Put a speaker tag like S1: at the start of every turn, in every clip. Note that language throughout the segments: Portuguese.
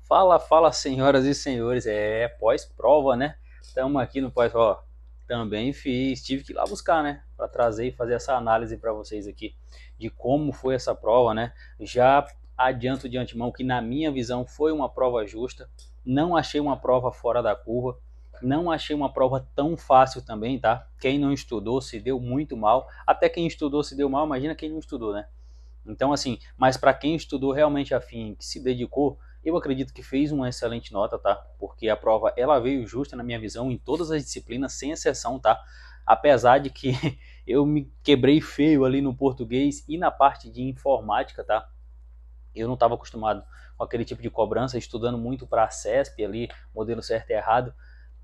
S1: Fala, fala, senhoras e senhores. Pós-prova, né? Estamos aqui no pós, ó. Também fiz, tive que ir lá buscar, né? Para trazer e fazer essa análise para vocês aqui de como foi essa prova, né? Já adianto de antemão que, na minha visão, foi uma prova justa. Não achei uma prova fora da curva. Não achei uma prova tão fácil também, tá? Quem não estudou se deu muito mal. Até quem estudou se deu mal, imagina quem não estudou, né? Então, assim, mas para quem estudou realmente afim, que se dedicou, eu acredito que fez uma excelente nota, tá? Porque a prova, ela veio justa, na minha visão, em todas as disciplinas, sem exceção, tá? Apesar de que eu me quebrei feio ali no português e na parte de informática, tá? Eu não estava acostumado com aquele tipo de cobrança, estudando muito para a CESP ali, modelo certo e errado.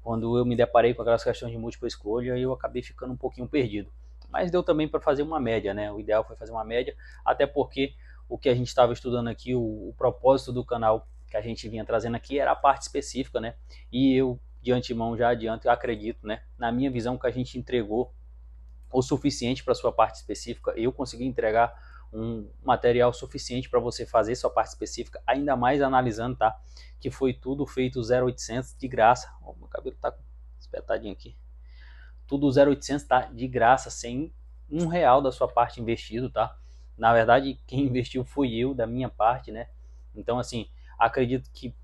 S1: Quando eu me deparei com aquelas questões de múltipla escolha, eu acabei ficando um pouquinho perdido. Mas deu também para fazer uma média, né? O ideal foi fazer uma média, até porque o que a gente estava estudando aqui, o propósito do canal que a gente vinha trazendo aqui era a parte específica, né? E eu, de antemão, já adianto, eu acredito, né? Na minha visão, que a gente entregou o suficiente para sua parte específica. Eu consegui entregar um material suficiente para você fazer sua parte específica, ainda mais analisando, tá? Que foi tudo feito 0800 de graça. Oh, meu cabelo tá espetadinho aqui. Tudo 0800 tá de graça, sem R$ 1 da sua parte investido, tá? Na verdade, quem investiu fui eu, da minha parte, né? Então, assim, acredito que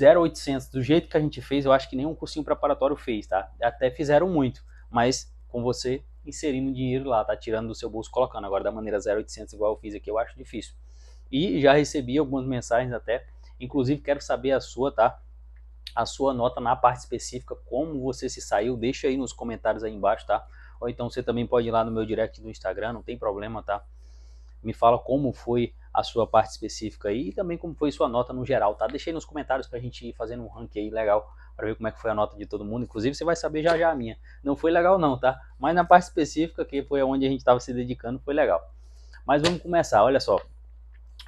S1: 0800, do jeito que a gente fez, eu acho que nenhum cursinho preparatório fez, tá? Até fizeram muito, mas com você inserindo dinheiro lá, tá? Tirando do seu bolso, colocando. Agora, da maneira 0800, igual eu fiz aqui, eu acho difícil. E já recebi algumas mensagens até, inclusive quero saber a sua, tá? A sua nota na parte específica, como você se saiu, deixa aí nos comentários aí embaixo, tá? Ou então você também pode ir lá no meu direct do Instagram, não tem problema, tá? Me fala como foi a sua parte específica aí e também como foi sua nota no geral, tá? Deixei nos comentários pra gente ir fazendo um ranking aí legal para ver como é que foi a nota de todo mundo. Inclusive você vai saber já já a minha. Não foi legal não, tá? Mas na parte específica, que foi onde a gente estava se dedicando, foi legal. Mas vamos começar, olha só.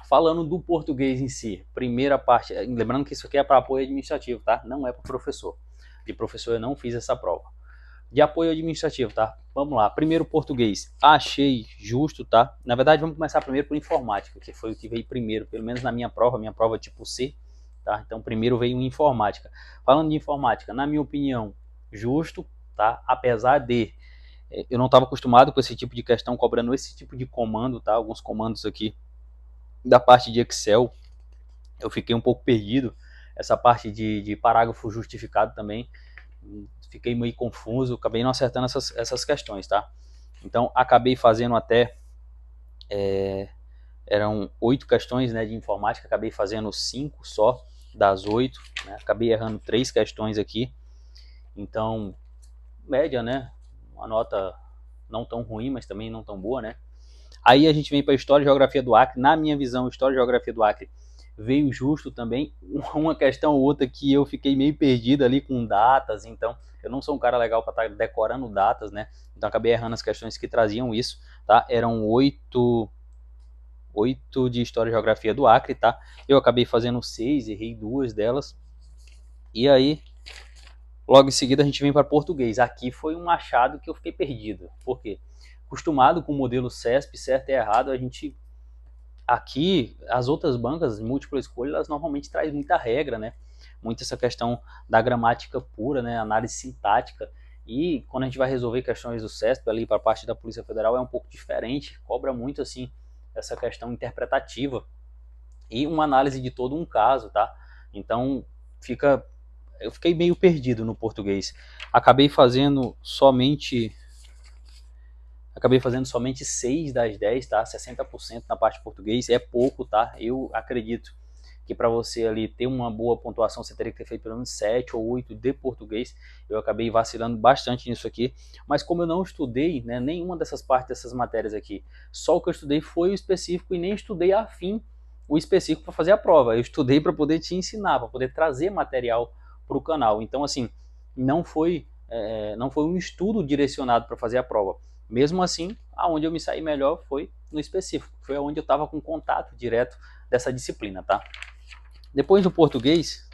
S1: Falando do português em si, primeira parte, lembrando que isso aqui é para apoio administrativo, tá? Não é para professor. De professor eu não fiz essa prova. De apoio administrativo, tá? Vamos lá. Primeiro, português. Achei justo, tá? Na verdade, vamos começar primeiro por informática, que foi o que veio primeiro, pelo menos na minha prova tipo C, tá? Então, primeiro veio informática. Falando de informática, na minha opinião, justo, tá? Apesar de eu não estava acostumado com esse tipo de questão, cobrando esse tipo de comando, tá? Alguns comandos aqui da parte de Excel, eu fiquei um pouco perdido. Essa parte de parágrafo justificado também, fiquei meio confuso, acabei não acertando essas questões, tá? Então, acabei fazendo até, eram 8 questões, né, de informática, acabei fazendo 5 só das 8, né? Acabei errando 3 questões aqui, então, média, né, uma nota não tão ruim, mas também não tão boa, né? Aí a gente vem para a História e Geografia do Acre. Na minha visão, História e Geografia do Acre veio justo também. Uma questão ou outra que eu fiquei meio perdido ali com datas, então eu não sou um cara legal para estar decorando datas, né? Então acabei errando as questões que traziam isso, tá? Eram 8 de História e Geografia do Acre, tá? Eu acabei fazendo 6, errei 2 delas. E aí, logo em seguida, a gente vem para português. Aqui foi um achado que eu fiquei perdido. Por quê? Acostumado com o modelo CESP, certo e errado, a gente aqui, as outras bancas, múltipla escolha, elas normalmente trazem muita regra, né? Muito essa questão da gramática pura, né? Análise sintática. E quando a gente vai resolver questões do CESP ali para a parte da Polícia Federal é um pouco diferente, cobra muito assim essa questão interpretativa e uma análise de todo um caso, tá? Então fica, eu fiquei meio perdido no português. Acabei fazendo somente 6 das 10, tá? 60% na parte de português é pouco, tá? Eu acredito que para você ali ter uma boa pontuação, você teria que ter feito pelo menos 7 ou 8 de português. Eu acabei vacilando bastante nisso aqui, mas como eu não estudei, né, nenhuma dessas partes dessas matérias aqui, só o que eu estudei foi o específico e nem estudei afim o específico para fazer a prova. Eu estudei para poder te ensinar, para poder trazer material para o canal. Então, assim, não foi um estudo direcionado para fazer a prova. Mesmo assim, aonde eu me saí melhor foi no específico, foi onde eu estava com contato direto dessa disciplina, tá? Depois do português,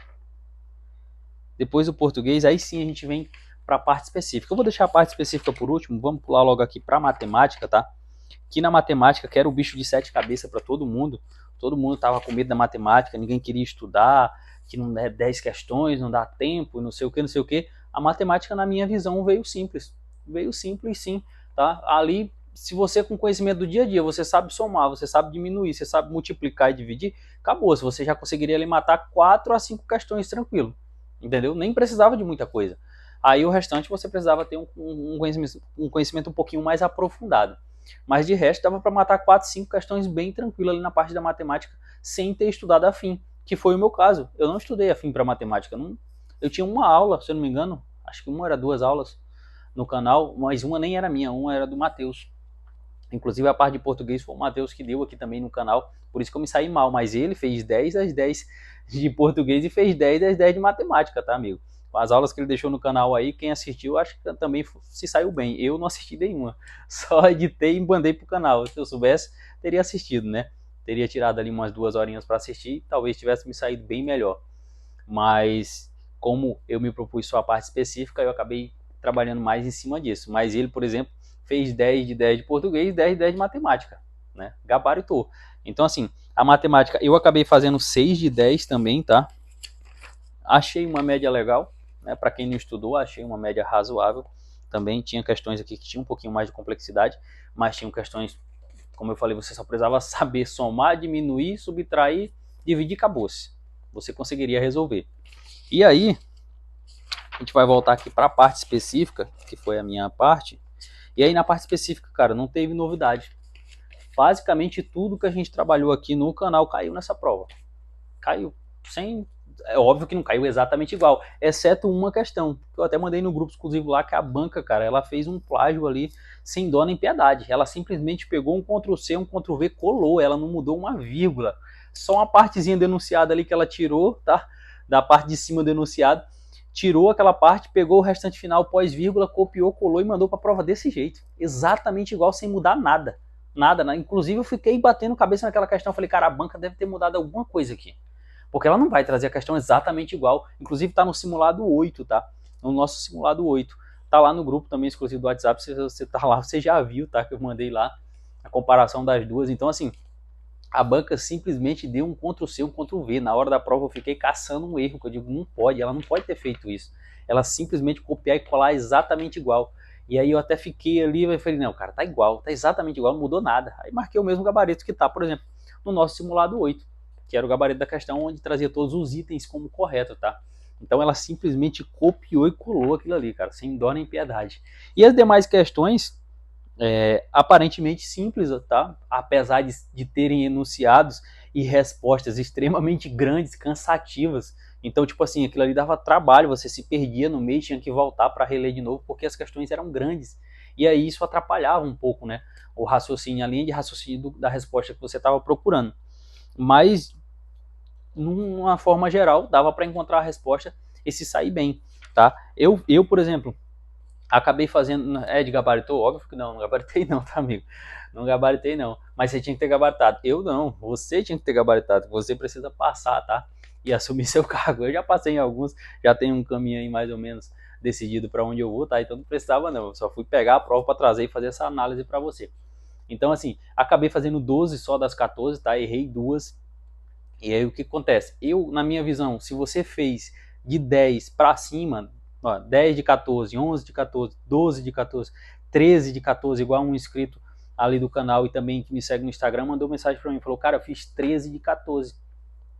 S1: aí sim a gente vem para a parte específica. Eu vou deixar a parte específica por último, vamos pular logo aqui para matemática, tá? Que na matemática, que era o bicho de 7 cabeças para todo mundo estava com medo da matemática, ninguém queria estudar, que não é 10 questões, não dá tempo, não sei o que, não sei o que. A matemática, na minha visão, veio simples sim, tá? Ali, se você com conhecimento do dia a dia, você sabe somar, você sabe diminuir, você sabe multiplicar e dividir, acabou, você já conseguiria ali matar 4 a 5 questões tranquilo, entendeu? Nem precisava de muita coisa. Aí o restante você precisava ter um conhecimento um pouquinho mais aprofundado. Mas de resto dava para matar 4, 5 questões bem tranquilo ali na parte da matemática, sem ter estudado afim, que foi o meu caso. Eu não estudei afim para matemática, eu tinha uma aula, se eu não me engano, acho que uma era 2 aulas no canal, mas uma nem era minha, uma era do Matheus. Inclusive a parte de português foi o Matheus que deu aqui também no canal, por isso que eu me saí mal, mas ele fez 10 às 10 de português e fez 10 às 10 de matemática, tá, amigo? As aulas que ele deixou no canal aí, quem assistiu, acho que também se saiu bem. Eu não assisti nenhuma, só editei e mandei pro canal. Se eu soubesse, teria assistido, né? Teria tirado ali umas 2 horinhas para assistir, talvez tivesse me saído bem melhor. Mas como eu me propus só a parte específica, eu acabei trabalhando mais em cima disso. Mas ele, por exemplo, fez 10 de 10 de português e 10 de 10 de matemática, né? Gabaritou. Então, assim, a matemática eu acabei fazendo 6 de 10 também, tá? Achei uma média legal, né? Para quem não estudou, achei uma média razoável. Também tinha questões aqui que tinham um pouquinho mais de complexidade, mas tinham questões, como eu falei, você só precisava saber somar, diminuir, subtrair, dividir, acabou-se. Você conseguiria resolver. E aí, a gente vai voltar aqui para a parte específica, que foi a minha parte. E aí na parte específica, cara, não teve novidade. Basicamente tudo que a gente trabalhou aqui no canal caiu nessa prova. Caiu. Sem... É óbvio que não caiu exatamente igual, exceto uma questão, que eu até mandei no grupo exclusivo lá, que a banca, cara, ela fez um plágio ali, sem dó nem piedade. Ela simplesmente pegou um Ctrl+C, um Ctrl+V, colou, ela não mudou uma vírgula. Só uma partezinha denunciada ali que ela tirou, tá? Da parte de cima do enunciado, tirou aquela parte, pegou o restante final pós-vírgula, copiou, colou e mandou para a prova desse jeito. Exatamente igual, sem mudar nada. Nada, né? Inclusive eu fiquei batendo cabeça naquela questão, falei, cara, a banca deve ter mudado alguma coisa aqui. Porque ela não vai trazer a questão exatamente igual. Inclusive está no simulado 8, tá? No nosso simulado 8. Tá lá no grupo também exclusivo do WhatsApp, se você tá lá, você já viu, tá? Que eu mandei lá a comparação das duas. Então, assim, a banca simplesmente deu um Ctrl+C, um Ctrl+V. Na hora da prova eu fiquei caçando um erro, que eu digo, não pode, ela não pode ter feito isso. Ela simplesmente copiar e colar exatamente igual. E aí eu até fiquei ali e falei, não, cara, tá igual, tá exatamente igual, não mudou nada. Aí marquei o mesmo gabarito que tá, por exemplo, no nosso simulado 8, que era o gabarito da questão onde trazia todos os itens como correto, tá? Então ela simplesmente copiou e colou aquilo ali, cara, sem dó nem piedade. E as demais questões, aparentemente simples, tá? Apesar de terem enunciados e respostas extremamente grandes, cansativas. Então, tipo assim, aquilo ali dava trabalho, você se perdia no meio, tinha que voltar para reler de novo, porque as questões eram grandes. E aí isso atrapalhava um pouco, né? O raciocínio, a linha de raciocínio da resposta que você estava procurando. Mas, numa forma geral, dava para encontrar a resposta e se sair bem, tá? Eu, por exemplo, acabei fazendo... de gabaritou? Óbvio que não gabaritei não, tá, amigo? Não gabaritei não, mas você tinha que ter gabaritado. Eu não, você tinha que ter gabaritado, você precisa passar, tá? E assumir seu cargo. Eu já passei em alguns, já tenho um caminho aí mais ou menos decidido para onde eu vou, tá? Então não precisava não, eu só fui pegar a prova para trazer e fazer essa análise para você. Então assim, acabei fazendo 12 só das 14, tá? Errei 2. E aí o que acontece? Eu, na minha visão, se você fez de 10 para cima, 10 de 14, 11 de 14, 12 de 14, 13 de 14, igual um inscrito ali do canal e também que me segue no Instagram, mandou mensagem para mim, falou, cara, eu fiz 13 de 14.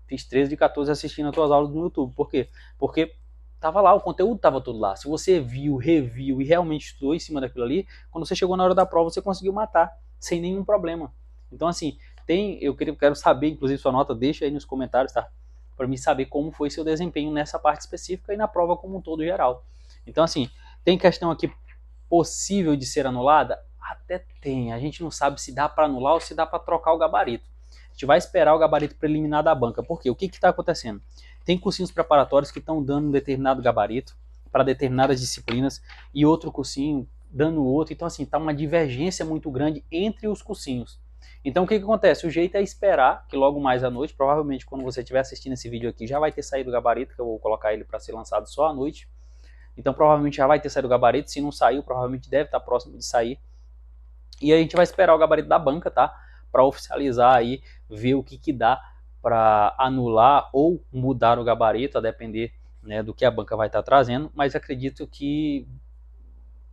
S1: Fiz 13 de 14 assistindo as tuas aulas no YouTube. Por quê? Porque tava lá, o conteúdo tava todo lá. Se você viu, reviu e realmente estudou em cima daquilo ali, quando você chegou na hora da prova, você conseguiu matar, sem nenhum problema. Então, assim, eu quero saber, inclusive, sua nota, deixa aí nos comentários, tá? Para mim saber como foi seu desempenho nessa parte específica e na prova como um todo geral. Então, assim, tem questão aqui possível de ser anulada? Até tem. A gente não sabe se dá para anular ou se dá para trocar o gabarito. A gente vai esperar o gabarito preliminar da banca. Por quê? O que está acontecendo? Tem cursinhos preparatórios que estão dando um determinado gabarito para determinadas disciplinas e outro cursinho dando outro. Então, assim, está uma divergência muito grande entre os cursinhos. Então, o que acontece? O jeito é esperar que logo mais à noite, provavelmente quando você estiver assistindo esse vídeo aqui, já vai ter saído o gabarito, que eu vou colocar ele para ser lançado só à noite. Então, provavelmente já vai ter saído o gabarito. Se não saiu, provavelmente deve estar próximo de sair. E aí a gente vai esperar o gabarito da banca, tá? Para oficializar aí, ver o que dá para anular ou mudar o gabarito, a depender, né, do que a banca vai estar trazendo, mas acredito que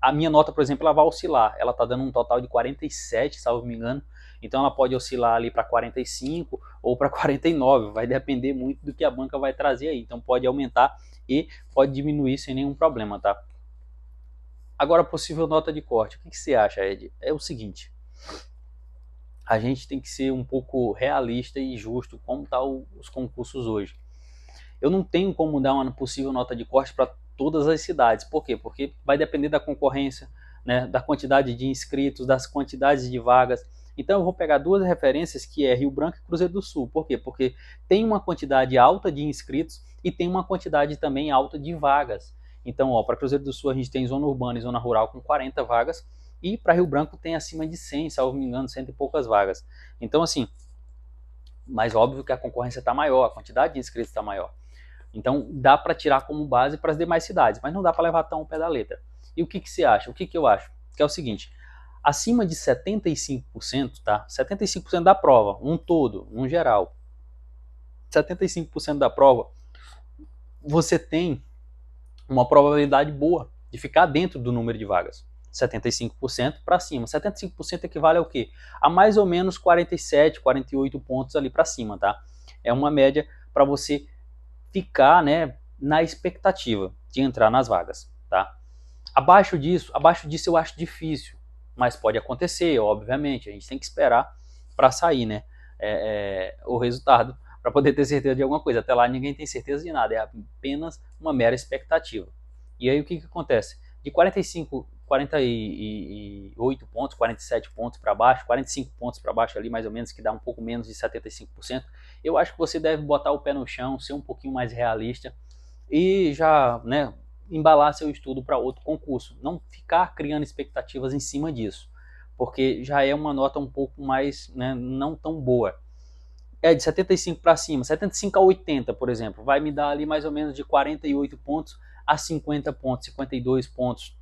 S1: a minha nota, por exemplo, ela vai oscilar. Ela está dando um total de 47, salvo me engano. Então ela pode oscilar ali para 45 ou para 49. Vai depender muito do que a banca vai trazer aí. Então pode aumentar e pode diminuir sem nenhum problema, tá? Agora, possível nota de corte. O que você acha, Ed? É o seguinte. A gente tem que ser um pouco realista e justo como estão os concursos hoje. Eu não tenho como dar uma possível nota de corte para todas as cidades. Por quê? Porque vai depender da concorrência, né, da quantidade de inscritos, das quantidades de vagas. Então eu vou pegar duas referências, que é Rio Branco e Cruzeiro do Sul. Por quê? Porque tem uma quantidade alta de inscritos e tem uma quantidade também alta de vagas. Então, para Cruzeiro do Sul a gente tem zona urbana e zona rural com 40 vagas, e para Rio Branco tem acima de 100, salvo me engano, 100 e poucas vagas. Então, assim, mas óbvio que a concorrência está maior, a quantidade de inscritos está maior. Então dá para tirar como base para as demais cidades, mas não dá para levar tão ao pé da letra. E o que você acha? O que eu acho? Que é o seguinte, acima de 75%, tá? 75% da prova, um todo, um geral. 75% da prova, você tem uma probabilidade boa de ficar dentro do número de vagas. 75% para cima. 75% equivale ao quê? A mais ou menos 47, 48 pontos ali para cima, tá? É uma média para você ficar, né, na expectativa de entrar nas vagas, tá? Abaixo disso eu acho difícil, mas pode acontecer, obviamente. A gente tem que esperar para sair, né, o resultado, para poder ter certeza de alguma coisa. Até lá ninguém tem certeza de nada, é apenas uma mera expectativa. E aí o que acontece? De 48 pontos, 47 pontos para baixo, 45 pontos para baixo ali, mais ou menos, que dá um pouco menos de 75%, eu acho que você deve botar o pé no chão, ser um pouquinho mais realista e já, né, embalar seu estudo para outro concurso. Não ficar criando expectativas em cima disso, porque já é uma nota um pouco mais, né, não tão boa. É de 75 para cima, 75 a 80, por exemplo, vai me dar ali mais ou menos de 48 pontos a 50 pontos, 52 pontos.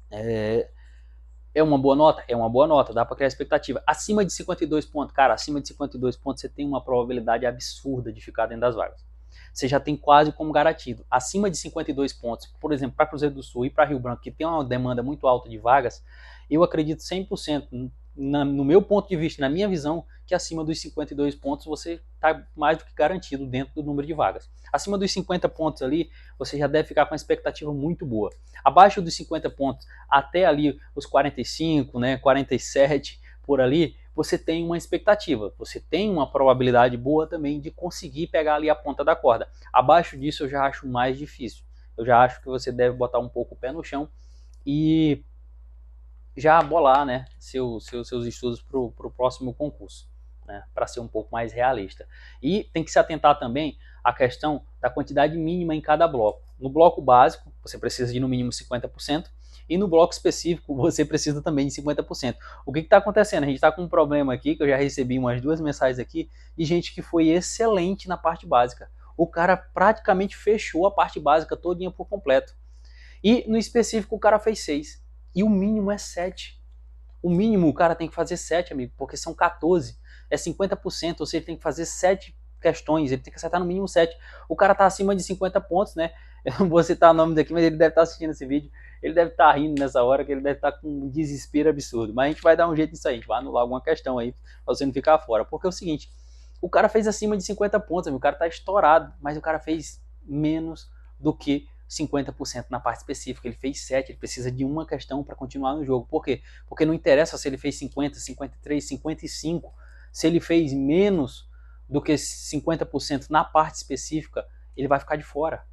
S1: É uma boa nota? É uma boa nota, dá para criar expectativa. Acima de 52 pontos, cara, acima de 52 pontos você tem uma probabilidade absurda de ficar dentro das vagas. Você já tem quase como garantido. Acima de 52 pontos, por exemplo, para Cruzeiro do Sul e para Rio Branco, que tem uma demanda muito alta de vagas, eu acredito 100%, no meu ponto de vista, na minha visão, que acima dos 52 pontos você está mais do que garantido dentro do número de vagas. Acima dos 50 pontos ali, você já deve ficar com uma expectativa muito boa. Abaixo dos 50 pontos, até ali os 45, né, 47, por ali, você tem uma expectativa, você tem uma probabilidade boa também de conseguir pegar ali a ponta da corda. Abaixo disso eu já acho mais difícil. Eu já acho que você deve botar um pouco o pé no chão e já bolar, né, seus estudos para o próximo concurso, né, para ser um pouco mais realista. E tem que se atentar também à questão da quantidade mínima em cada bloco. No bloco básico, você precisa de no mínimo 50%, e no bloco específico, você precisa também de 50%. O que está acontecendo? A gente está com um problema aqui, que eu já recebi umas 2 mensagens aqui, de gente que foi excelente na parte básica. O cara praticamente fechou a parte básica todinha por completo. E no específico o cara fez 6. E o mínimo é 7. O mínimo o cara tem que fazer 7, amigo, porque são 14. É 50%, ou seja, ele tem que fazer 7 questões, ele tem que acertar no mínimo 7. O cara tá acima de 50 pontos, né? Eu não vou citar o nome daqui, mas ele deve estar assistindo esse vídeo. Ele deve estar rindo nessa hora, que ele deve estar com um desespero absurdo. Mas a gente vai dar um jeito nisso aí, a gente vai anular alguma questão aí, pra você não ficar fora. Porque é o seguinte, o cara fez acima de 50 pontos, amigo, o cara tá estourado, mas o cara fez menos do que 50% na parte específica, ele fez 7, ele precisa de uma questão para continuar no jogo. Por quê? Porque não interessa se ele fez 50, 53, 55, se ele fez menos do que 50% na parte específica, ele vai ficar de fora.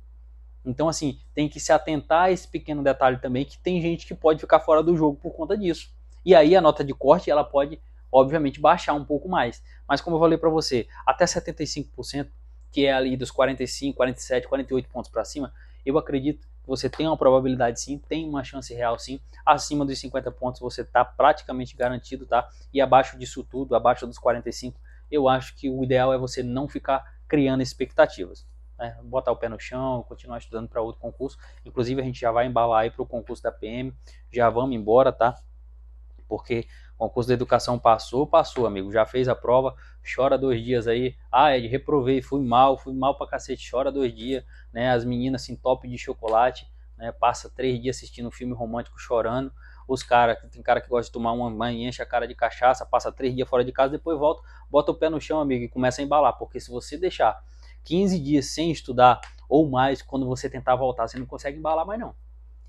S1: Então, assim, tem que se atentar a esse pequeno detalhe também, que tem gente que pode ficar fora do jogo por conta disso. E aí a nota de corte, ela pode, obviamente, baixar um pouco mais. Mas como eu falei para você, até 75%, que é ali dos 45, 47, 48 pontos para cima, eu acredito que você tem uma probabilidade sim, tem uma chance real sim. Acima dos 50 pontos você está praticamente garantido, tá? E abaixo disso tudo, abaixo dos 45, eu acho que o ideal é você não ficar criando expectativas. Né? Botar o pé no chão, continuar estudando para outro concurso. Inclusive a gente já vai embalar aí para o concurso da PM, já vamos embora, tá? porque o concurso da educação passou, amigo, já fez a prova, chora 2 dias aí, Ed, reprovei, fui mal pra cacete, chora 2 dias, né, as meninas assim, top de chocolate, né, passa 3 dias assistindo um filme romântico chorando, os caras, tem cara que gosta de tomar uma banho, enche a cara de cachaça, passa 3 dias fora de casa, depois volta, bota o pé no chão, amigo, e começa a embalar, porque se você deixar 15 dias sem estudar, ou mais, quando você tentar voltar, você não consegue embalar mais não.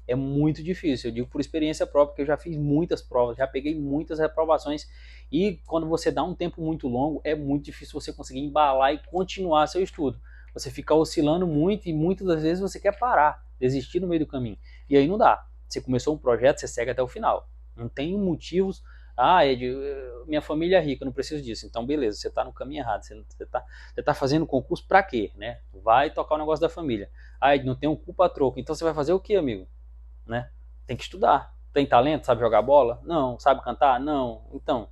S1: É muito difícil, eu digo por experiência própria, porque eu já fiz muitas provas, já peguei muitas reprovações, e quando você dá um tempo muito longo, é muito difícil você conseguir embalar e continuar seu estudo. Você fica oscilando muito e muitas das vezes você quer parar, desistir no meio do caminho. E aí não dá. Você começou um projeto, você segue até o final. Não tem motivos, Ed, minha família é rica, eu não preciso disso. Então beleza, você está no caminho errado, você tá fazendo concurso para quê? Né? Vai tocar o negócio da família. Ed, não tem um cu pra troco, então você vai fazer o quê, amigo? Né? Tem que estudar. Tem talento? Sabe jogar bola? Não. Sabe cantar? Não. Então,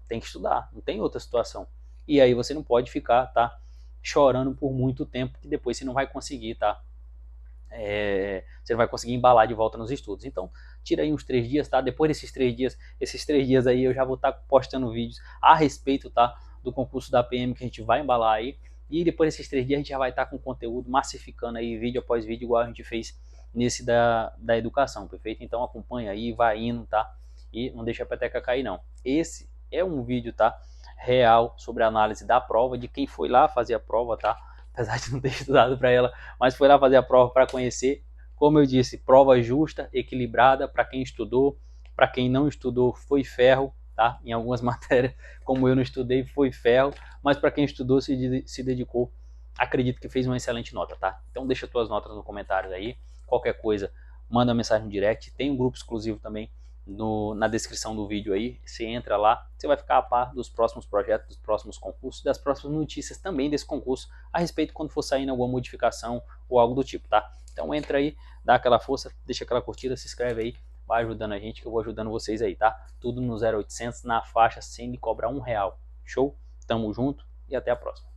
S1: tem que estudar. Não tem outra situação. E aí você não pode ficar, tá, chorando por muito tempo, que depois você não vai conseguir, tá? Você não vai conseguir embalar de volta nos estudos. Então, tira aí uns 3 dias, tá? Depois desses 3 dias, esses 3 dias aí eu já vou estar postando vídeos a respeito, tá, do concurso da PM que a gente vai embalar aí. E depois desses 3 dias a gente já vai estar com conteúdo massificando aí, vídeo após vídeo, igual a gente fez nesse da educação, perfeito? Então acompanha aí, vai indo, tá? E não deixa a peteca cair não. Esse é um vídeo, tá, real sobre a análise da prova, de quem foi lá fazer a prova, tá? Apesar de não ter estudado para ela, mas foi lá fazer a prova para conhecer. Como eu disse, prova justa, equilibrada, para quem estudou, para quem não estudou foi ferro, tá? Em algumas matérias, como eu não estudei, foi ferro, mas para quem estudou, se dedicou, acredito que fez uma excelente nota, tá? Então deixa tuas notas nos comentários aí, qualquer coisa, manda uma mensagem no direct, tem um grupo exclusivo também na descrição do vídeo aí, você entra lá, você vai ficar a par dos próximos projetos, dos próximos concursos, das próximas notícias também desse concurso, a respeito quando for saindo alguma modificação ou algo do tipo, tá? Então entra aí, dá aquela força, deixa aquela curtida, se inscreve aí, vai ajudando a gente que eu vou ajudando vocês aí, tá? Tudo no 0800 na faixa, sem me cobrar R$1. Show? Tamo junto e até a próxima.